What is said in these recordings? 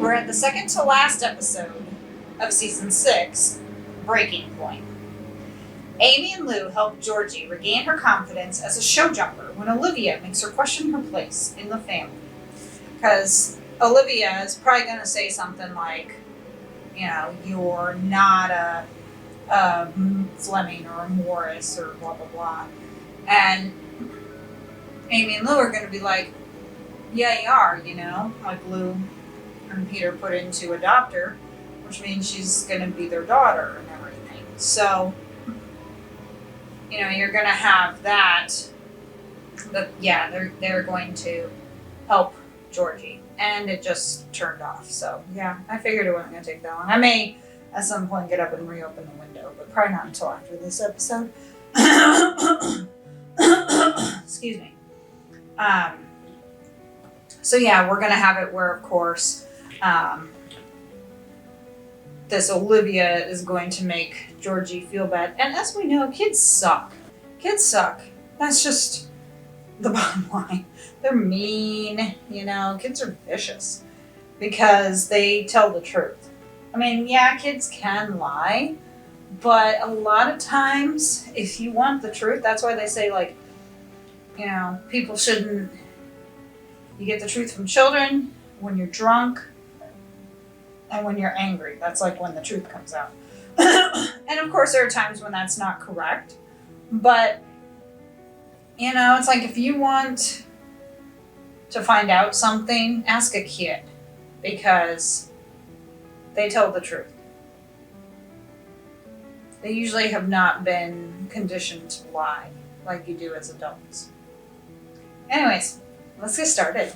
We're at the second to last episode of season 6, Breaking Point. Amy and Lou help Georgie regain her confidence as a show jumper when Olivia makes her question her place in the family. Because Olivia is probably going to say something like, you know, you're not a Fleming or a Morris or blah, blah, blah. And Amy and Lou are going to be like, yeah, you are, you know, like Lou and Peter put into a doctor, which means she's going to be their daughter and everything. So, you know, you're going to have that. But yeah, they're going to help Georgie. And it just turned off. So yeah, I figured it wasn't going to take that long. I may at some point get up and reopen the window, but probably not until after this episode. Excuse me. So yeah, we're going to have it where, of course, this Olivia is going to make Georgie feel bad. And as we know, kids suck. Kids suck. That's just the bottom line. They're mean, you know, kids are vicious because they tell the truth. I mean, yeah, kids can lie, but a lot of times, if you want the truth, that's why they say, like, you know, people shouldn't, you get the truth from children when you're drunk and when you're angry. That's like when the truth comes out. And of course, there are times when that's not correct, but you know, it's like if you want to find out something, ask a kid because they tell the truth. They usually have not been conditioned to lie like you do as adults. Anyways, let's get started.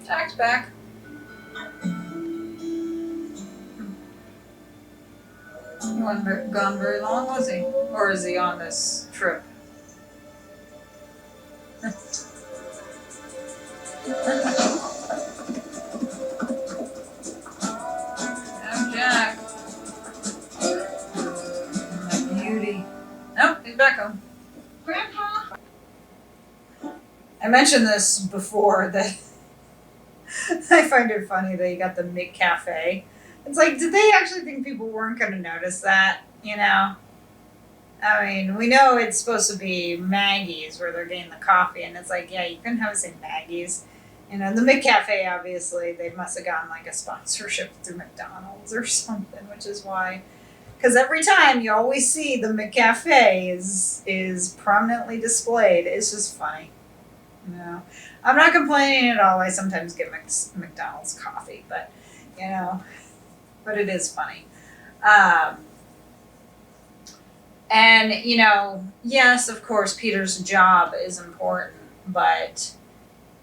Jack's back. He wasn't gone very long, was he? Or is he on this trip? Oh, Jack. My beauty. Nope, he's back home. Grandpa? I mentioned this before that I find it funny that you got the McCafe. It's like, did they actually think people weren't going to notice that? You know? I mean, we know it's supposed to be Maggie's where they're getting the coffee, and it's like, yeah, you couldn't have it say Maggie's. You know, the McCafe, obviously, they must have gotten like a sponsorship through McDonald's or something, which is why. Because every time you always see the McCafe is prominently displayed. It's just funny. You know? I'm not complaining at all. I sometimes get McDonald's coffee, but, you know, but it is funny. And, you know, yes, of course, Peter's job is important, but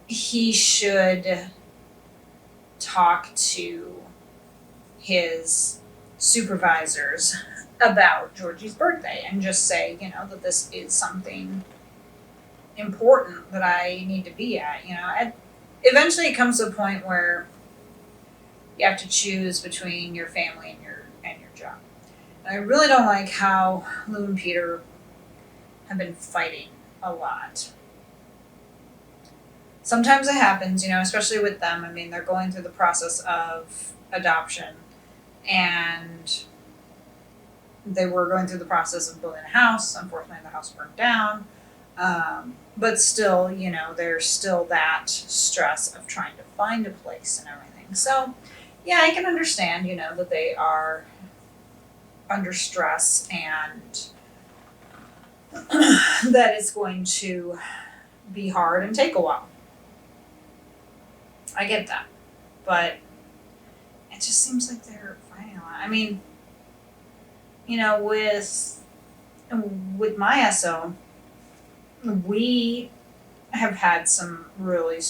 he should talk to his supervisors about Georgie's birthday and just say, you know, that this is something important that I need to be at. You know, eventually it comes to a point where you have to choose between your family and your job. And I really don't like how Lou and Peter have been fighting a lot. Sometimes it happens, you know, especially with them. I mean, they're going through the process of adoption, and they were going through the process of building a house. Unfortunately, the house burned down. But still, you know, there's still that stress of trying to find a place and everything. So, yeah, I can understand, you know, that they are under stress and that it's going to be hard and take a while. I get that. But it just seems like they're fighting a lot. I mean, you know, with my SO, we have had some really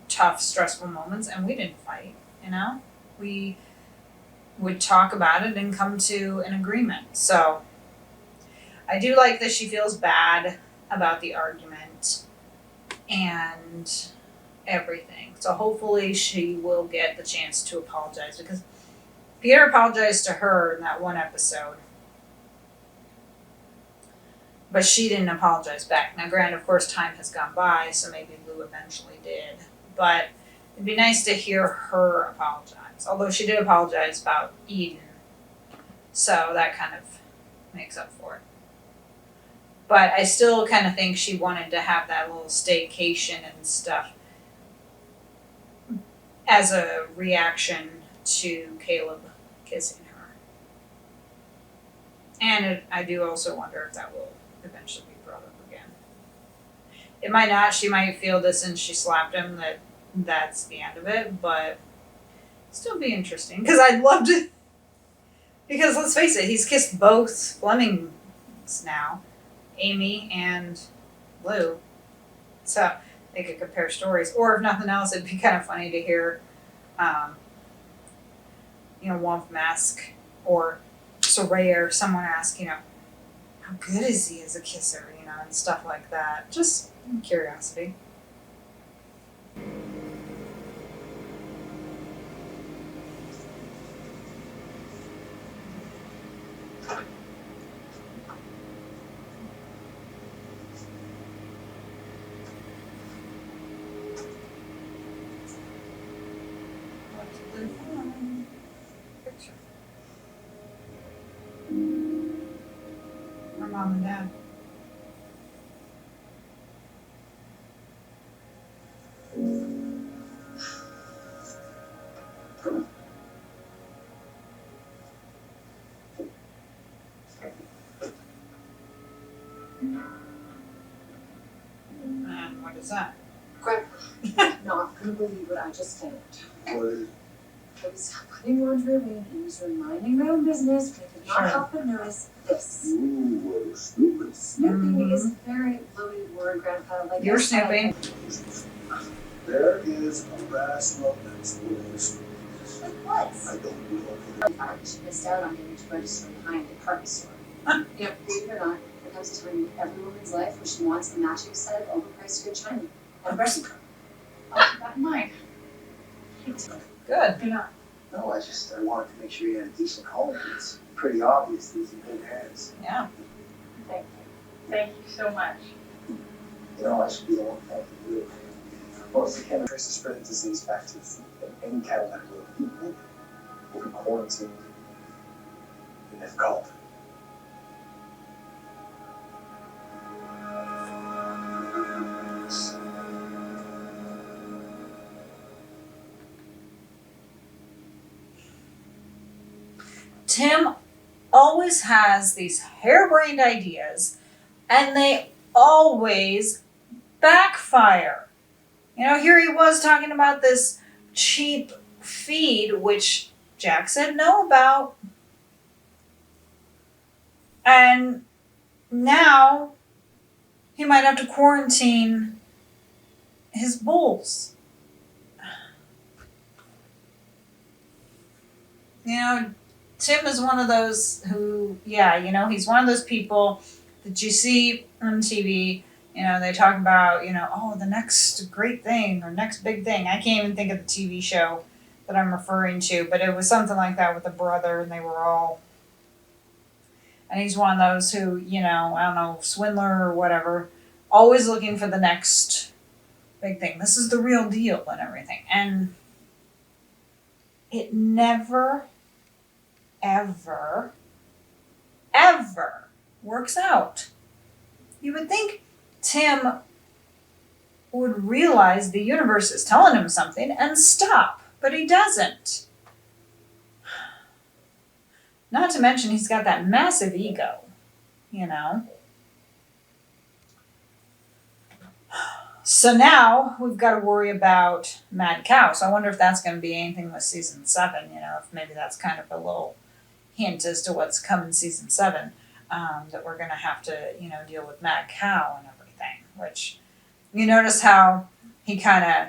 tough, stressful moments, and we didn't fight, you know? We would talk about it and come to an agreement. So I do like that she feels bad about the argument and everything. So hopefully she will get the chance to apologize, because Peter apologized to her in that one episode. But she didn't apologize back. Now, granted, of course, time has gone by, so maybe Lou eventually did. But it'd be nice to hear her apologize. Although she did apologize about Eden. So that kind of makes up for it. But I still kind of think she wanted to have that little staycation and stuff as a reaction to Caleb kissing her. And I do also wonder if that will eventually be brought up again. It might not. She might feel this since she slapped him that's the end of it, but still be interesting. Because I'd love to. Because let's face it, he's kissed both Flemings now, Amy and Lou. So they could compare stories. Or if nothing else, it'd be kind of funny to hear, Womp Mask or Soraya or someone ask, how good is he as a kisser, and stuff like that. Just curiosity. Our mom and dad. What is that? Grandpa, not gonna believe what I just did. What is it? I was putting laundry away and he was reminding my own business, but I could not help but notice this. Ooh, what a stupid. Snooping is a very loaded word, Grandpa. Like You're snooping. There is a rational explanation. Like what? I don't know. In fact, she missed out on getting to register behind the department store. Yep, believe it or not, there comes a time in every woman's life where she wants a matching set of overpriced good china. And a breast pump. I'll keep that in mind. Good. Good night. No, I wanted to make sure you had a decent home. It's pretty obvious that he's in good hands. Yeah. Thank you. Thank you so much. I should be the one thanking you. Most of the cattle traces spread the disease back to the feet, and any cattle that will be quarantined and they've called. Tim always has these harebrained ideas, and they always backfire. Here he was talking about this cheap feed, which Jack said no about. And now he might have to quarantine his bulls. Tim is one of those who, he's one of those people that you see on TV. They talk about, the next great thing or next big thing. I can't even think of the TV show that I'm referring to, but it was something like that with a brother, and they were all. And he's one of those who, swindler or whatever, always looking for the next big thing. This is the real deal and everything. And it never, ever, ever works out. You would think Tim would realize the universe is telling him something and stop, but he doesn't. Not to mention he's got that massive ego, So now we've got to worry about Mad Cow. So I wonder if that's going to be anything with season 7, if maybe that's kind of a little hint as to what's coming season 7, that we're going to have to, deal with Mad Cow and everything, which you notice how he Ty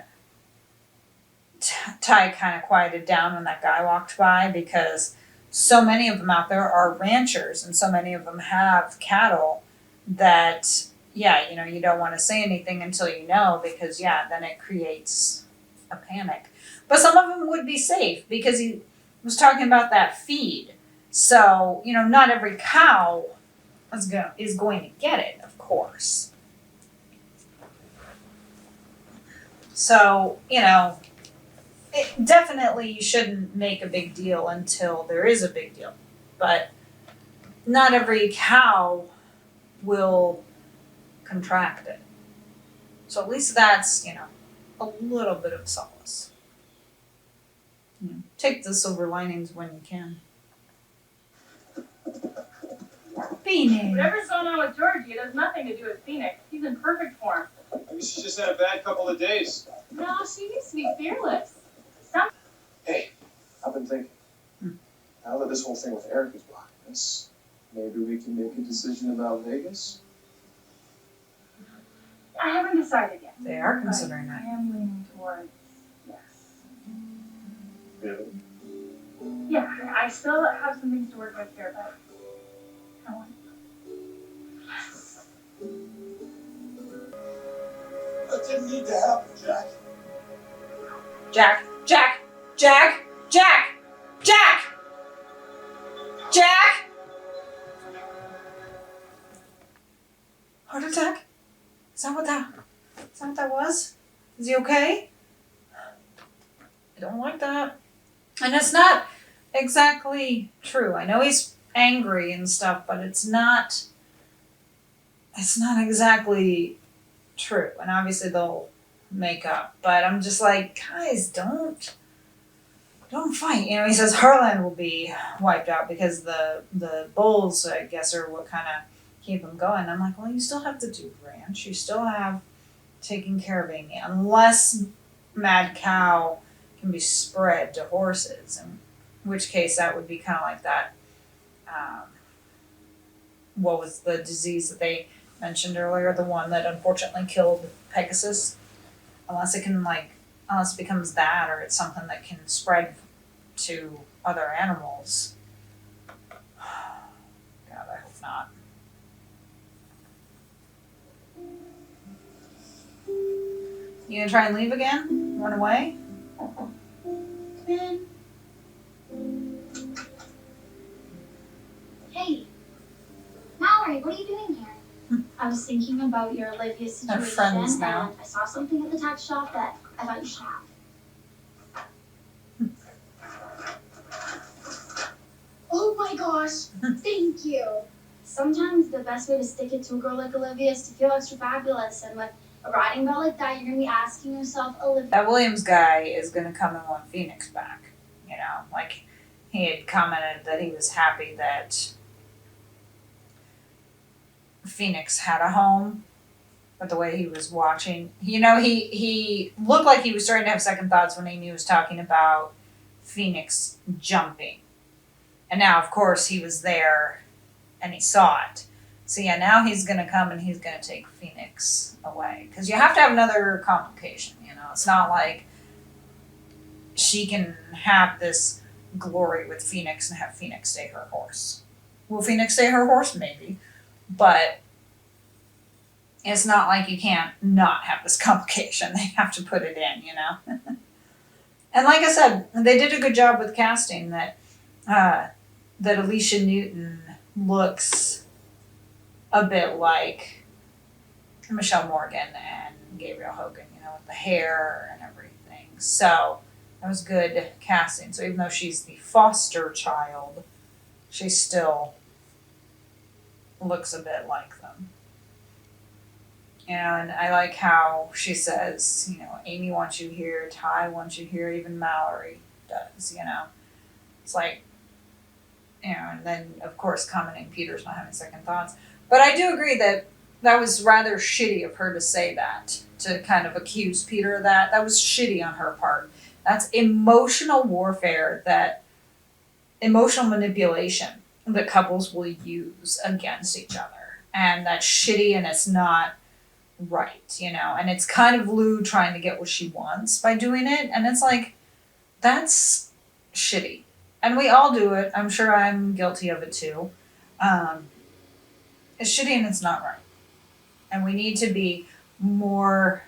kind of quieted down when that guy walked by, because so many of them out there are ranchers and so many of them have cattle that, you don't want to say anything until you know, because, then it creates a panic. But some of them would be safe because he was talking about that feed. So, not every cow is going to get it, of course. So, definitely you shouldn't make a big deal until there is a big deal. But not every cow will contract it. So at least that's, a little bit of solace. Take the silver linings when you can. Phoenix. Whatever's going on with Georgie, it has nothing to do with Phoenix. He's in perfect form. Maybe she's just had a bad couple of days. No, she used to be fearless. Hey, I've been thinking. Now that this whole thing with Eric is behind us, maybe we can make a decision about Vegas? I haven't decided yet. They are but considering I that. am leaning towards yes. Really? Yeah, I still have some things to work with here, but I want yes. That didn't need to happen, Jack. Jack, Jack, Jack, Jack, Jack, Jack. Heart attack? Is that what that was? Is he okay? I don't like that. And it's not exactly true. I know he's angry and stuff, but it's not exactly true. And obviously they'll make up. But I'm just like, guys, don't fight. He says Heartland will be wiped out because the bulls, I guess, are what kind of keep him going. I'm like, well, you still have to do ranch. You still have taking care of Amy, unless mad cow can be spread to horses, in which case that would be kind of like that. What was the disease that they mentioned earlier? The one that unfortunately killed Pegasus. Unless it becomes that, or it's something that can spread to other animals. God, I hope not. You gonna try and leave again? Run away? Man. Hey, Mallory, what are you doing here? I was thinking about your Olivia situation, They're friends now. and I saw something at the tax shop that I thought you should have. Oh my gosh, thank you. Sometimes the best way to stick it to a girl like Olivia is to feel extra fabulous, and with a riding belt like that, you're gonna be asking yourself, Olivia. That Williams guy is gonna come and want Phoenix back. Like he had commented that he was happy that Phoenix had a home, but the way he was watching, he looked like he was starting to have second thoughts when Amy was talking about Phoenix jumping. And now, of course, he was there and he saw it. So yeah, now he's gonna come and he's gonna take Phoenix away. Because you have to have another complication, It's not like she can have this glory with Phoenix and have Phoenix stay her horse. Will Phoenix stay her horse? Maybe. But it's not like you can't not have this complication. They have to put it in, And like I said, they did a good job with casting that Alicia Newton looks a bit like Michelle Morgan and Gabriel Hogan, with the hair and everything. So that was good casting. So even though she's the foster child, she still looks a bit like them. And I like how she says, Amy wants you here, Ty wants you here, even Mallory does, It's like, and then of course commenting Peter's not having second thoughts. But I do agree that was rather shitty of her to say that, to kind of accuse Peter of that. That was shitty on her part. That's emotional warfare, emotional manipulation that couples will use against each other. And that's shitty and it's not right, And it's kind of Lou trying to get what she wants by doing it. And it's like, that's shitty. And we all do it. I'm sure I'm guilty of it too. It's shitty and it's not right. And we need to be more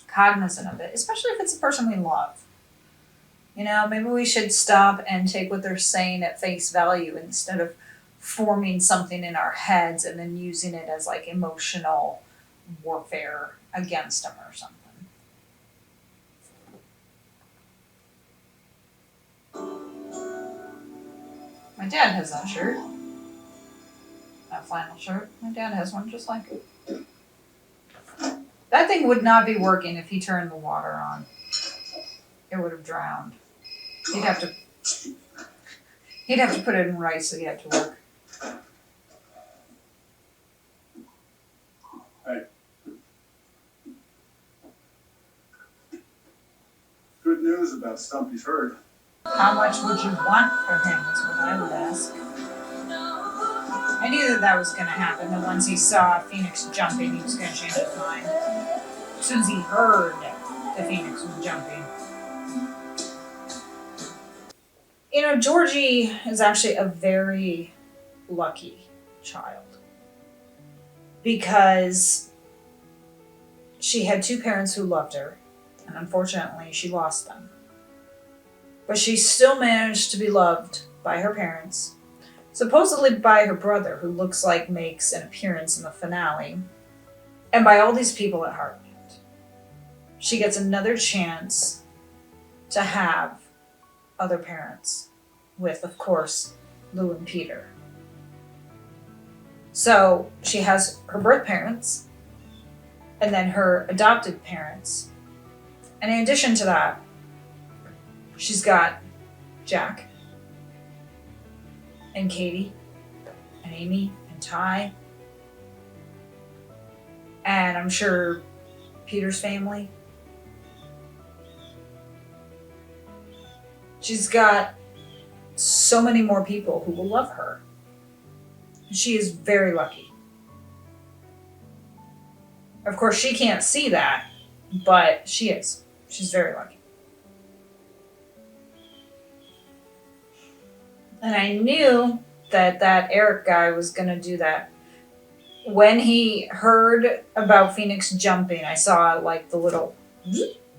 cognizant of it, especially if it's a person we love. Maybe we should stop and take what they're saying at face value instead of forming something in our heads and then using it as like emotional warfare against them or something. My dad has that shirt. That flannel shirt. My dad has one just like it. That thing would not be working if he turned the water on. It would have drowned. He'd have to put it in rice so he'd have to work. Good news about Stumpy's herd. How much would you want for him is what I would ask. I knew that was going to happen, but once he saw Phoenix jumping, he was going to change his mind. As soon as he heard that Phoenix was jumping. You know, Georgie is actually a very lucky child. Because she had two parents who loved her, and unfortunately she lost them. But she still managed to be loved by her parents, supposedly by her brother, who looks like makes an appearance in the finale, and by all these people at Heartland. She gets another chance to have other parents with, of course, Lou and Peter. So she has her birth parents and then her adopted parents. And in addition to that, she's got Jack and Katie and Amy and Ty. And I'm sure Peter's family. She's got so many more people who will love her. She is very lucky. Of course, she can't see that, but she is. She's very lucky. And I knew that Eric guy was going to do that. When he heard about Phoenix jumping, I saw like the little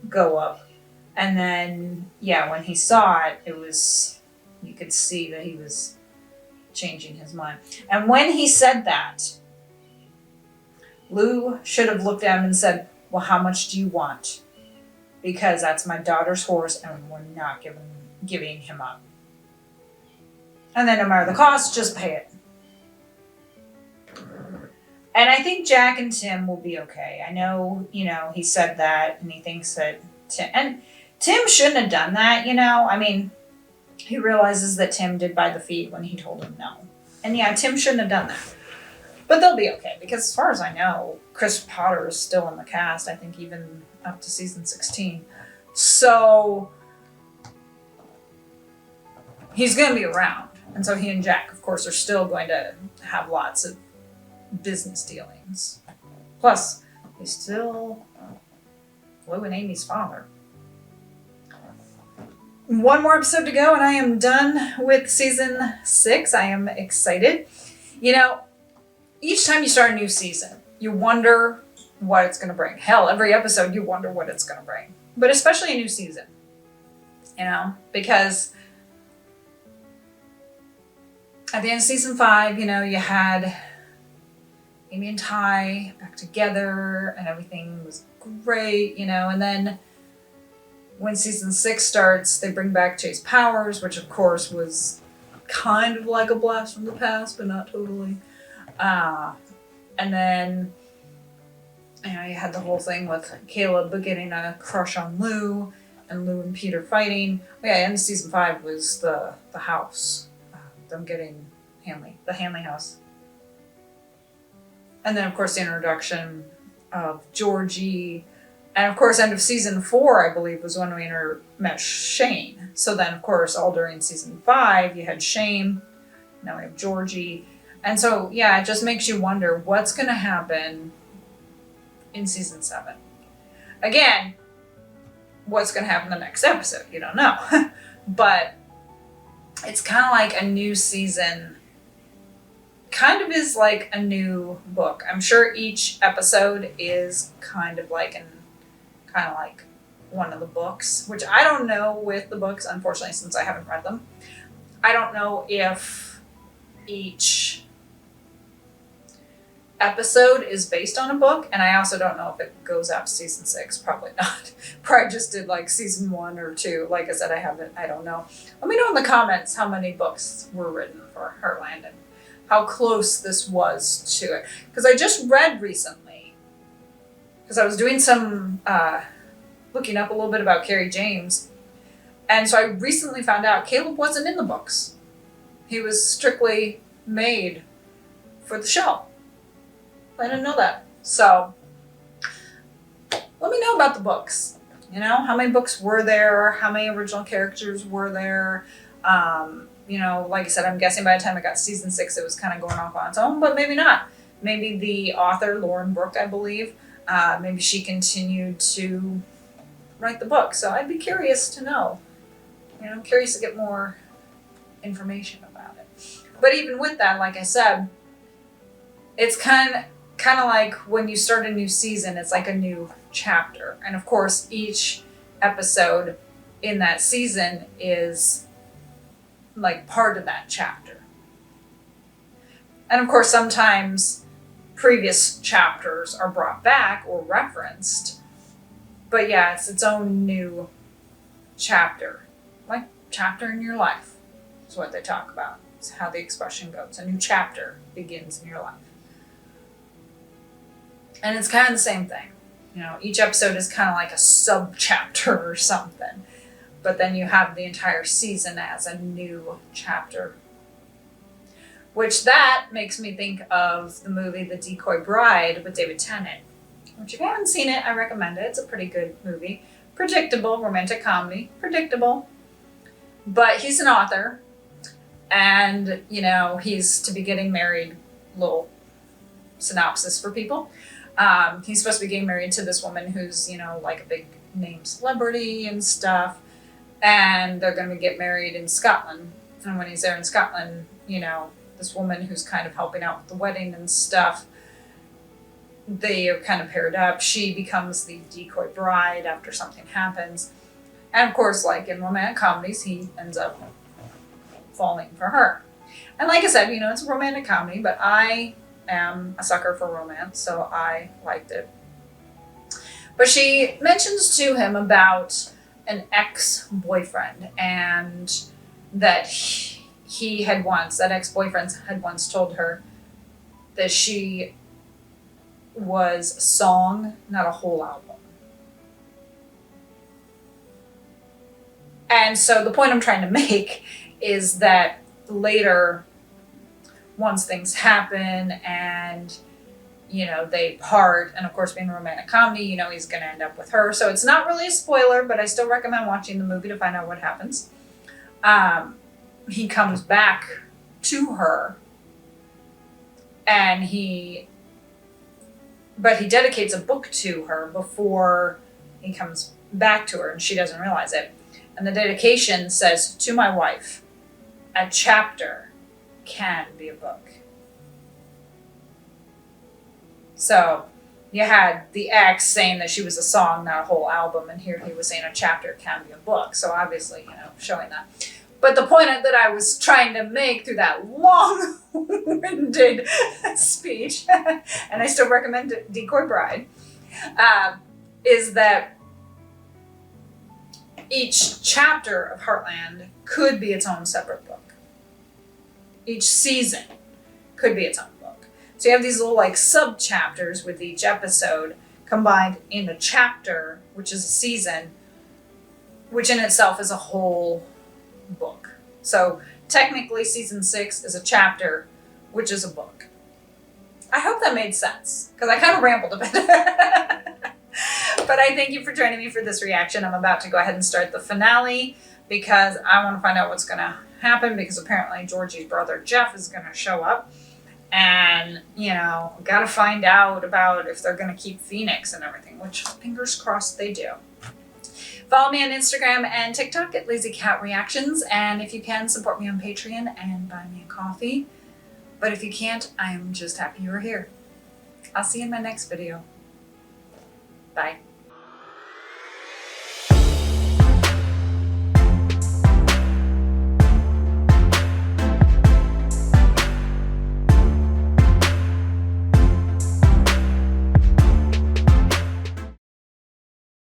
go up. And then, yeah, when he saw it, it was, you could see that he was changing his mind. And when he said that, Lou should have looked at him and said, well, how much do you want? Because that's my daughter's horse and we're not giving him up. And then no matter the cost, just pay it. And I think Jack and Tim will be okay. I know, he said that and he thinks that Tim shouldn't have done that, I mean, he realizes that Tim did buy the feed when he told him no. And yeah, Tim shouldn't have done that. But they'll be okay, because as far as I know, Chris Potter is still in the cast, I think even up to season 16. So he's going to be around. And so he and Jack, of course, are still going to have lots of business dealings. Plus, he's still Lou and Amy's father. One more episode to go and I am done with season 6. I am excited. Each time you start a new season, you wonder what it's going to bring. Hell, every episode you wonder what it's going to bring. But especially a new season. Because at the end of season 5, you had Amy and Ty back together and everything was great, and then when season 6 starts, they bring back Chase Powers, which of course was kind of like a blast from the past, but not totally. And then, you had the whole thing with Caleb getting a crush on Lou, and Lou and Peter fighting. Oh yeah, end of season 5 was the house. Them getting the Hanley house. And then, of course, the introduction of Georgie. And, of course, end of season 4, I believe, was when we met Shane. So then, of course, all during season 5, you had Shane. Now we have Georgie. And so, yeah, it just makes you wonder what's going to happen in season 7. Again, what's going to happen in the next episode? You don't know. But it's kind of like a new season. Kind of is like a new book. I'm sure each episode is kind of like one of the books, which I don't know with the books, unfortunately, since I haven't read them. I don't know if each episode is based on a book, and I also don't know if it goes out to season 6. Probably not. Probably just did like season 1 or 2. Like I said, I don't know. Let me know in the comments how many books were written for Heartland and how close this was to it. Because I just read recently, because I was doing some looking up a little bit about Carrie James, and so I recently found out Caleb wasn't in the books. He was strictly made for the show. I didn't know that. So let me know about the books. You know, how many books were there? How many original characters were there? You know, like I said, I'm guessing by the time I got season 6, it was kind of going off on its own, but maybe not. Maybe the author, Lauren Brooke, I believe, maybe she continued to write the book. So I'd be curious to know. You know, I'm curious to get more information about it. But even with that, like I said, it's kind of like when you start a new season, it's like a new chapter. And of course, each episode in that season is like part of that chapter. And of course, sometimes previous chapters are brought back or referenced. But yeah, it's its own new chapter. Like chapter in your life is what they talk about. It's how the expression goes. A new chapter begins in your life. And it's kind of the same thing. You know, each episode is kind of like a sub-chapter or something. But then you have the entire season as a new chapter. Which that makes me think of the movie The Decoy Bride with David Tennant. Which if you haven't seen it, I recommend it. It's a pretty good movie. Predictable, romantic comedy. Predictable. But he's an author. And, you know, he's to be getting married. Little synopsis for people. He's supposed to be getting married to this woman who's, you know, like a big name celebrity and stuff. And they're going to get married in Scotland. And when he's there in Scotland, you know, this woman who's kind of helping out with the wedding and stuff, they are kind of paired up. She becomes the decoy bride after something happens. And of course, like in romantic comedies, he ends up falling for her. And like I said, you know, it's a romantic comedy, but I am a sucker for romance, so I liked it. But she mentions to him about an ex-boyfriend, and that that ex-boyfriend had once told her that she was a song, not a whole album. And so the point I'm trying to make is that later, once things happen and, you know, they part, and of course being a romantic comedy, you know, he's going to end up with her. So it's not really a spoiler, but I still recommend watching the movie to find out what happens. He comes back to her, and he dedicates a book to her before he comes back to her, and she doesn't realize it. And the dedication says, "To my wife, a chapter can be a book." So you had the ex saying that she was a song, not a whole album, and here he was saying a chapter can be a book. So obviously, you know, showing that. But the point that I was trying to make through that long-winded speech, and I still recommend Decoy Bride, is that each chapter of Heartland could be its own separate book. Each season could be its own book. So you have these little like sub-chapters with each episode combined in a chapter, which is a season, which in itself is a whole book. So technically season 6 is a chapter, which is a book. I hope that made sense, because I kind of rambled a bit. But I thank you for joining me for this reaction. I'm about to go ahead and start the finale because I want to find out what's going to happen, because apparently Georgie's brother Jeff is going to show up. And, you know, got to find out about if they're going to keep Phoenix and everything, which fingers crossed they do. Follow me on Instagram and TikTok at Lazy Cat Reactions. And if you can, support me on Patreon and buy me a coffee. But if you can't, I'm just happy you're here. I'll see you in my next video. Bye.